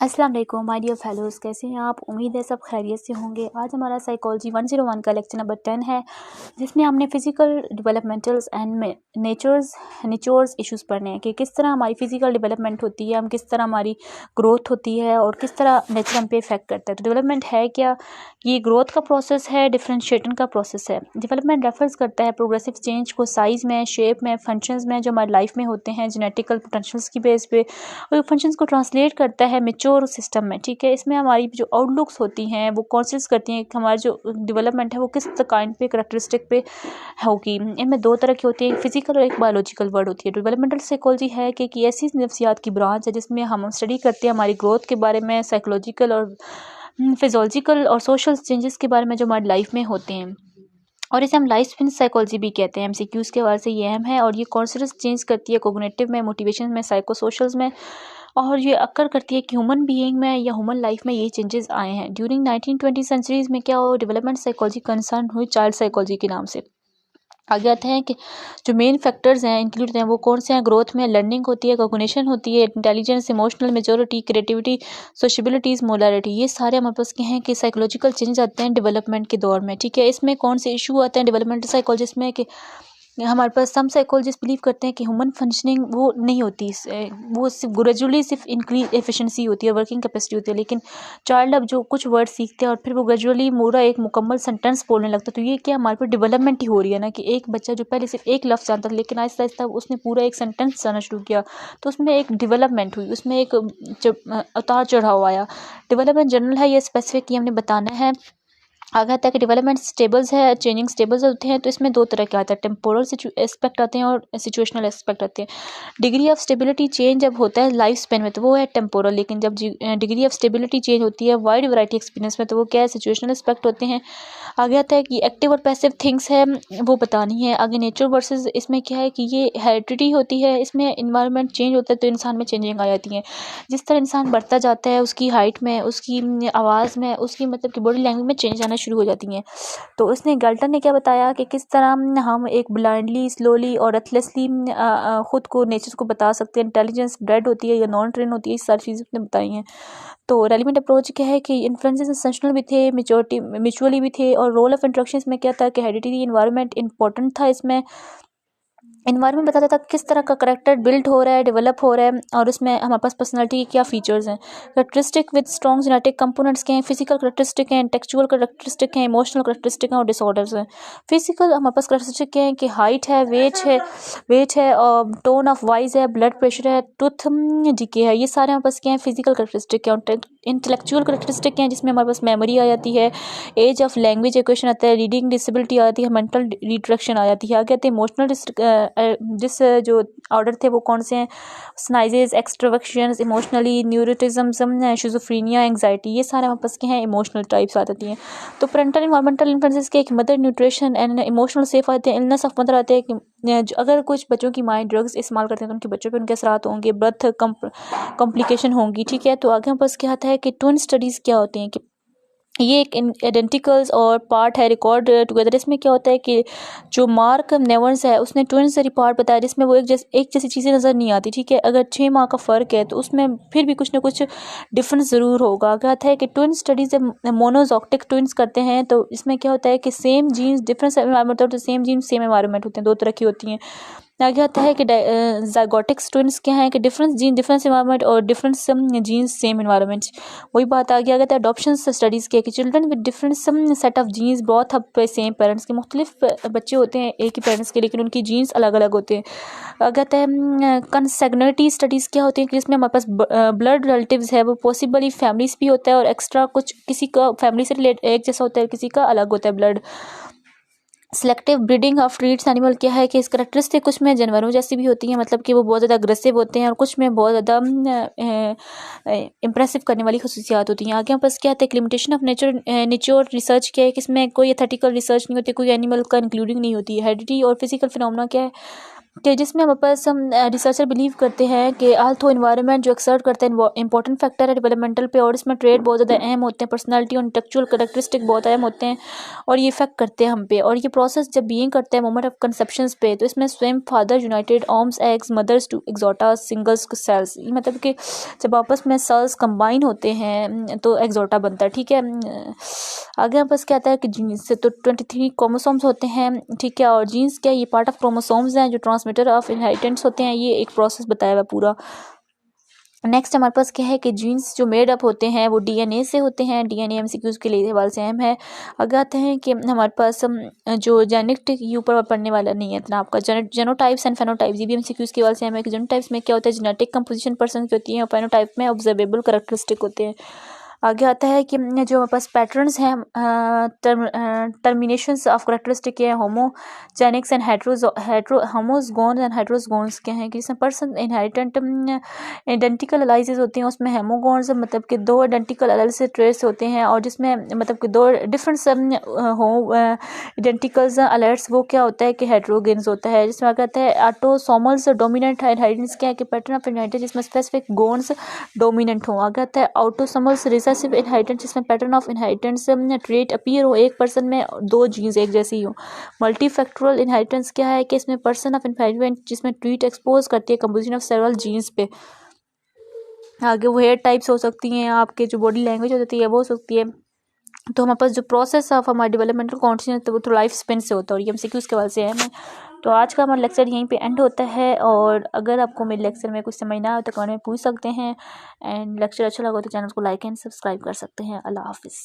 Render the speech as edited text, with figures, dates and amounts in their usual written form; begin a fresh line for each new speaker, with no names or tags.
अस्सलाम वालेकुम my dear fellows, कैसे हैं आप? उम्मीद है सब खैरियत से होंगे। आज हमारा साइकोलॉजी 101 का लेक्चर नंबर 10 है, जिसमें हमने फिज़िकल डेवलपमेंटल्स एंड नेचर्स इश्यूज़ पढ़ने हैं कि किस तरह हमारी फ़िज़िकल डेवलपमेंट होती है, हम किस तरह हमारी ग्रोथ होती है और किस तरह नेचर हम पे इफ़ेक्ट करता है। तो डेवलपमेंट है क्या? ये ग्रोथ का प्रोसेस है, डिफरेंशिएशन का प्रोसेस है। डेवलपमेंट रेफर्स करता है प्रोग्रेसिव चेंज को साइज़ में, शेप में, फंक्शंस में जो हमारी लाइफ में होते हैं, जेनेटिकल पोटेंशियल्स की बेस पे, और फंक्शंस को ट्रांसलेट करता है मैच्योर सिस्टम में। ठीक है, इसमें हमारी जो आउटलुक्स होती हैं वो कॉन्सिडर करती हैं कि हमारी जो डेवलपमेंट है वो किस काइंड पे करेक्टरिस्टिक पे होगी। इनमें दो तरह की होती है, एक फिजिकल और एक बायोलॉजिकल वर्ड होती है। डेवलपमेंटल साइकोलॉजी है कि ऐसी नफ्सियात की ब्रांच है जिसमें हम स्टडी करते हैं हमारी ग्रोथ के बारे में, साइकोलॉजिकल और फिजियोलॉजिकल और सोशल चेंजेस के बारे में जो हमारी लाइफ में होते हैं, और इसे हम लाइफ स्पेन साइकोलॉजी भी कहते हैं। एमसीक्यूज़ के हवाले से ये अहम है और ये कॉन्शियस चेंज करती है कोग्निटिव में, मोटिवेशन में, साइको सोशल्स में, और ये अक्कर करती है कि ह्यूमन बीइंग में या ह्यूमन लाइफ में ये चेंजेस आए हैं। ड्यूरिंग 1920 सेंचुरीज़ में क्या हो, डेवलपमेंट साइकोलॉजी कंसर्न हुई चाइल्ड साइकोलॉजी के नाम से। आगे आते हैं कि जो मेन फैक्टर्स हैं इंक्लूड हैं वो कौन से हैं। ग्रोथ में लर्निंग होती है, कॉग्निशन होती है, intelligence, emotional maturity, creativity, sociabilities, morality, ये सारे हमारे पास के हैं कि साइकोलॉजिकल चेंज आते हैं डेवलपमेंट के दौर में। ठीक है, इसमें कौन से इशू आते हैं डेवलपमेंटल साइकोलॉजिस्ट में कि हमारे पास सम साइकोलॉजिस्ट बिलीव करते हैं कि ह्यूमन फंक्शनिंग वो नहीं होती, वो सिर्फ ग्रेजुअली सिर्फ इंक्रीज एफिशिएंसी होती है, वर्किंग कैपेसिटी होती है। लेकिन चाइल्ड अब जो कुछ वर्ड सीखते हैं और फिर वो ग्रेजुअली पूरा एक मुकम्मल सेंटेंस बोलने लगता है, तो ये क्या हमारे पर डेवलपमेंट ही हो रही है ना, कि एक बच्चा जो पहले सिर्फ एक लफ्ज़ जानता था लेकिन आहिस्ता आहिस्ता उसने पूरा एक सेंटेंस जाना शुरू किया, तो उसमें एक डेवलपमेंट हुई, उसमें एक उतार चढ़ाव आया। डेवलपमेंट जनरल है, ये स्पेसिफिक, ये हमने बताना है। आगे आता है कि डेवलपमेंट स्टेबल्स है, चेंजिंग स्टेबल्स होते हैं। तो इसमें दो तरह के आता है, टेम्पोरल एस्पेक्ट आते हैं और सिचुएशनल एस्पेक्ट आते हैं। डिग्री ऑफ स्टेबिलिटी चेंज जब होता है लाइफ स्पेन में तो वो है टेम्पोरल, लेकिन जब डिग्री ऑफ स्टेबिलिटी चेंज होती है वाइड वैरायटी एक्सपीरियंस में तो वो क्या है, सिचुएशनल एस्पेक्ट होते हैं। आगे आता है कि एक्टिव और पैसिव थिंग्स है, वो बतानी है। आगे नेचर वर्सेस, इसमें क्या है कि ये हेरिडिटी होती है, इसमें इन्वायरमेंट चेंज होता है तो इंसान में चेंजिंग आ जाती है। जिस तरह इंसान बढ़ता जाता है उसकी हाइट में, उसकी आवाज़ में, उसकी मतलब कि बॉडी लैंग्वेज में चेंज आना शुरू हो जाती हैं। तो उसने गैल्टन ने क्या बताया कि किस तरह हम एक ब्लाइंडली, स्लोली और रेथलेसली खुद को, नेचर को बता सकते हैं। इंटेलिजेंस ब्रेड होती है या नॉन ट्रेन होती है, ये सारी चीज़ें उसने बताई हैं। तो रेलिवेंट अप्रोच क्या है कि इन्फ्लुएंसेस एसेंशियल भी थे, मेच्योरिटी म्यूचुअली भी थे, और रोल ऑफ इंट्रैक्शन में क्या था कि हेरिडिटी इन्वायरमेंट इंपॉर्टेंट था। इसमें इन्वायरमेंट बताता था किस तरह का करेक्टर बिल्ड हो रहा है, डेवलप हो रहा है, और उसमें हमारे पास पर्सनालिटी के क्या फीचर्स हैं। Characteristic with strong genetic components के हैं, फिजिकल करेक्टरिस्टिक हैं, टेक्सचुअल करेक्टरिस्टिक हैं, इमोशनल करेक्टरिस्टिक हैं और डिसऑर्डर्स हैं। फिजिकल हमारे पास करेक्टरिस्टिक हैं कि हाइट है, वेट है और टोन ऑफ वॉइस है, ब्लड प्रेशर है, टूथ डीके है, ये सारे हमारे पास क्या हैं, फिजिकल करेक्टरिस्टिक हैं। और इंटेलेक्चुअल करेक्टरिस्टिक हैं जिसमें हमारे पास मेमोरी आ जाती है, एज ऑफ लैंग्वेज एक्वेशन आता है, रीडिंग डिसेबिलिटी आ जाती है, मेंटल रिट्रैक्शन आ जाती है। आगे आते हैं इमोशनल, जिस जो ऑर्डर थे वो कौन से हैं, स्नाइजेस, एक्सट्रोवर्शंस, इमोशनली, न्यूरोटिज्म, शिज़ोफ्रेनिया, एंग्जाइटी, ये सारे हमारे पास के हैं इमोशनल टाइप्स आ जाती हैं। तो पेरेंटल इन्वायरमेंटल इन्फ्लुएंसेस के एक mother nutrition and emotional safe आते हैं। इलनेस ऑफ मदर आते हैं कि अगर कुछ बच्चों की माएँ ड्रग्स इस्तेमाल करते हैं तो उनके बच्चों पे उनके असरात होंगे, बर्थ कॉम्प्लिकेशन होंगी। ठीक है, तो आगे हमारे पास क्या आता है कि ट्विन स्टडीज़ क्या होती हैं कि ये एक आइडेंटिकल्स और पार्ट है रिकॉर्ड टुगेदर। इसमें क्या होता है कि जो मार्क नेवर्स है उसने ट्विन्स रिपोर्ट बताया जिसमें वो एक जैसी चीज़ें नज़र नहीं आती। ठीक है, अगर 6 माह का फ़र्क है तो उसमें फिर भी कुछ ना कुछ डिफरेंस ज़रूर होगा। क्या है कि ट्विन स्टडीज़ जब मोनोजॉक्टिक ट्विन्स करते हैं तो इसमें क्या होता है कि सेम जीन्स डिफरेंस एनवायरमेंट होते हैं, सेम जीन्स सेम एनवायरमेंट होते हैं, दो तरह की होती हैं। आगे आता है कि ज़ाइगोटिक्स ट्विन्स क्या हैं कि डिफरेंस जीन डिफरेंस एनवायरमेंट और डिफरेंस जीन्स सेम एनवायरमेंट। वही बात आगे आता है अडॉप्शन स्टडीज़ के कि children with different set of genes brought up same parents के, मुख्तलिफ बच्चे होते हैं एक ही पेरेंट्स के लेकिन उनकी जीन्स अलग अलग होते हैं। आगे आता है कंसैग्निटी स्टडीज़ क्या होती है कि जिसमें हमारे पास ब्लड रिलेटिव्स है वो पॉसिबली फैमिलीज भी होता है और एक्स्ट्रा कुछ किसी का फैमिली से रिलेट एक जैसा होता है, किसी का अलग होता है blood. Selective breeding of treats animal क्या है कि इस करेक्टरिस्टिक कुछ में जानवरों जैसी भी होती हैं, मतलब कि वो बहुत ज़्यादा अग्रेसिव होते हैं, और कुछ में बहुत ज़्यादा इंप्रेसिव करने वाली खसूसियात होती हैं। आगे बस क्या है कि लिमिटेशन ऑफ नेचर रिसर्च क्या है कि इसमें कोई एथिकल रिसर्च नहीं होती, कोई एनिमल का इंक्लूडिंग नहीं होती है। हेरिडिटी और फिजिकल फिनोमेना क्या है कि जिसमें हमारे पास हम रिसर्चर बिलीव करते हैं कि आल्थो इन्वायरमेंट जो एक्सर्ट करते हैं इंपॉर्टेंट फैक्टर है डेवलपमेंटल पे, और इसमें ट्रेड बहुत ज़्यादा अहम होते हैं, पर्सनालिटी और इंटेलेक्चुअल कैरेक्टरिस्टिक बहुत अहम होते हैं और ये इफेक्ट करते हैं हम पे। और ये प्रोसेस जब बीइंग करते हैं मोमेंट ऑफ कंसेप्शंस पे, तो इसमें sperm father united arms eggs mothers to एक्सोटा सिंगल्स सेल्स, मतलब कि जब आपस में सेल्स कंबाइन होते हैं तो एक्सोटा बनता है। ठीक है, आगे हमारे पास क्या आता है कि जीन्स से तो 23 क्रोमोसोम्स होते हैं। ठीक है, और जीन्स क्या, ये पार्ट ऑफ क्रोमोसोम्स हैं जो ट्रांसमीटर ऑफ इनहेरिटेंस होते हैं। ये एक प्रोसेस बताया हुआ पूरा। नेक्स्ट हमारे पास क्या है कि जीन्स जो मेड अप होते हैं वो डीएनए से होते हैं। डीएनए एमसीक्यूज के लिए हवाले से अहम है। आगे आते हैं कि हमारे पास जो जेनेटिक ये ऊपर पढ़ने वाला नहीं है इतना आपका, जेनोटाइप्स एंड फेनोटाइप्स, ये भी एमसीक्यूज के हवाले से अहम है कि जेनोटाइप्स में क्या होता है, जेनेटिक कंपोजिशन पर्सन की होती है, और फेनोटाइप में ऑब्जर्वेबल कैरेक्टरिस्टिक होते हैं। आगे आता है कि जो हमारे पास पैटर्न्स हैं, टर्मिनेशंस ऑफ कैरेक्टरिस्टिक के होमोजेनिक्स एंड होमोज़गोन्स एंड हेटेरोज़गोन्स के हैं कि जिसमें पर्सन इनहेरिटेंट आइडेंटिकल एलाइसेस होती हैं, उसमें हेमोगोन्स मतलब कि 2 आइडेंटिकल एलाइस से ट्रेस होते हैं, और जिसमें मतलब कि 2 डिफरेंट आइडेंटिकल्स एलाइट्स वो क्या होता है कि हेटेरोगेन्स होता है। जिसमें कहते हैं ऑटोसोमल्स डोमिनेंट इनहेरिटेंस क्या है कि पैटर्न ऑफ इनहेरिटेंस जिसमें स्पेसिफिक गोन्स डोमिनेंट हो। आगे आता है ऑटोसोमल्स रिसेसिव इनहेरिटेंस जिसमें pattern of inheritance trait appear हो, एक पर्सन में 2 जीन्स एक जैसी हो। मल्टीफैक्टोरल इनहेरिटेंस क्या है कि इसमें पर्सन ऑफ इनहेरिटेंस जिसमें ट्रीट एक्सपोज करती है कंपोजिशन ऑफ सेवरल जीन्स पे। आगे वो हेयर टाइप्स हो सकती हैं, आपके जो बॉडी लैंग्वेज होती है वो हो सकती है। तो हमारे पास जो प्रोसेस ऑफ हमारे डेवलपमेंटल कॉन्टिन्यूस वो तो लाइफ स्पेन से होता है, और ये एमसीक्यूज के वाले से है। तो आज का हमारा लेक्चर यहीं पे एंड होता है, और अगर आपको मेरे लेक्चर में कुछ समझ ना आए तो कमेंट में पूछ सकते हैं। एंड लेक्चर अच्छा लगा तो चैनल को लाइक एंड सब्सक्राइब कर सकते हैं। अल्लाह हाफिज़।